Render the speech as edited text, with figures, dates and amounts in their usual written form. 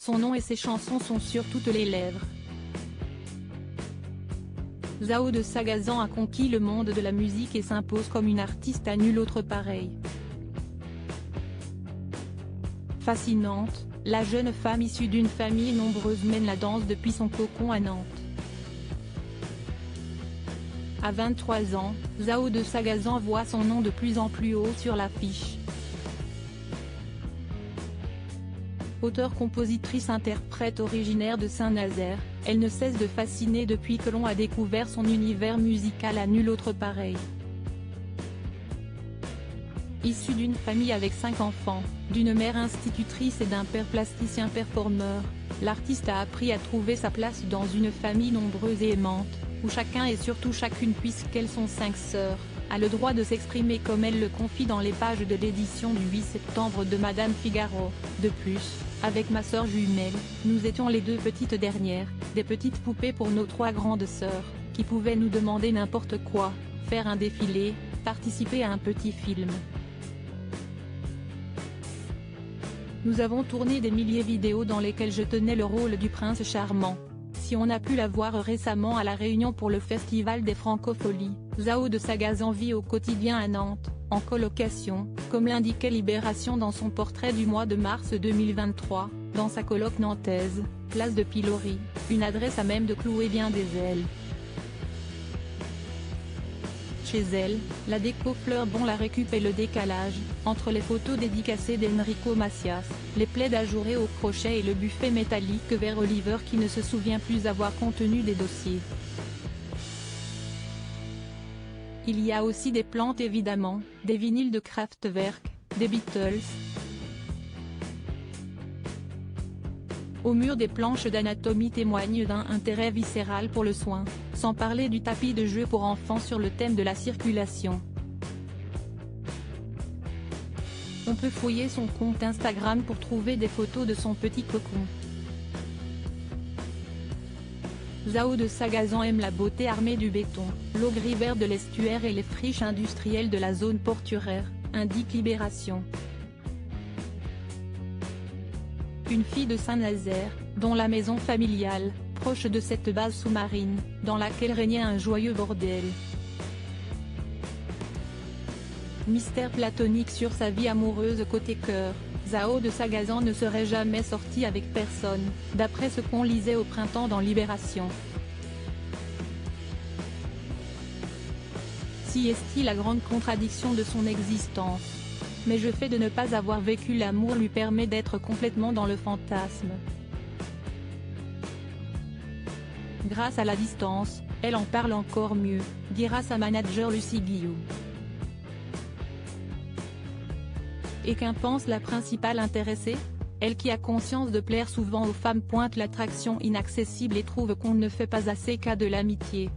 Son nom et ses chansons sont sur toutes les lèvres. Zhao de Sagazan a conquis le monde de la musique et s'impose comme une artiste à nul autre pareil. Fascinante, la jeune femme issue d'une famille nombreuse mène la danse depuis son cocon à Nantes. À 23 ans, Zhao de Sagazan voit son nom de plus en plus haut sur l'affiche. Auteure-compositrice-interprète originaire de Saint-Nazaire, elle ne cesse de fasciner depuis que l'on a découvert son univers musical à nul autre pareil. Issue d'une famille avec 5 enfants, d'une mère institutrice et d'un père plasticien-performeur, l'artiste a appris à trouver sa place dans une famille nombreuse et aimante, où chacun et surtout chacune, puisqu'elles sont 5 sœurs, a le droit de s'exprimer comme elle le confie dans les pages de l'édition du 8 septembre de Madame Figaro. De plus, avec ma sœur jumelle, nous étions les 2 petites dernières, des petites poupées pour nos 3 grandes sœurs, qui pouvaient nous demander n'importe quoi, faire un défilé, participer à un petit film. Nous avons tourné des milliers de vidéos dans lesquelles je tenais le rôle du prince charmant. Si on a pu la voir récemment à La Réunion pour le Festival des Francopholies, Zhao de Sagazan vit au quotidien à Nantes, en colocation, comme l'indiquait Libération dans son portrait du mois de mars 2023, dans sa coloc nantaise, place de Pilori, une adresse à même de clouer bien des ailes. Chez elle, la déco fleure bon la récup et le décalage, entre les photos dédicacées d'Enrico Macias, les plaids ajourés au crochet et le buffet métallique vers Oliver qui ne se souvient plus avoir contenu des dossiers. Il y a aussi des plantes évidemment, des vinyles de Kraftwerk, des Beatles. Au mur des planches d'anatomie témoignent d'un intérêt viscéral pour le soin, sans parler du tapis de jeu pour enfants sur le thème de la circulation. On peut fouiller son compte Instagram pour trouver des photos de son petit cocon. Zhao de Sagazan aime la beauté armée du béton, l'eau gris-vert de l'estuaire et les friches industrielles de la zone portuaire, indique Libération. Une fille de Saint-Nazaire, dont la maison familiale, proche de cette base sous-marine, dans laquelle régnait un joyeux bordel. Mystère platonique sur sa vie amoureuse côté cœur, Zhao de Sagazan ne serait jamais sorti avec personne, d'après ce qu'on lisait au printemps dans Libération. Si est-il la grande contradiction de son existence. Mais le fait de ne pas avoir vécu l'amour lui permet d'être complètement dans le fantasme. Grâce à la distance, elle en parle encore mieux, dira sa manager Lucie Guillou. Et qu'en pense la principale intéressée? Elle qui a conscience de plaire souvent aux femmes pointe l'attraction inaccessible et trouve qu'on ne fait pas assez cas de l'amitié.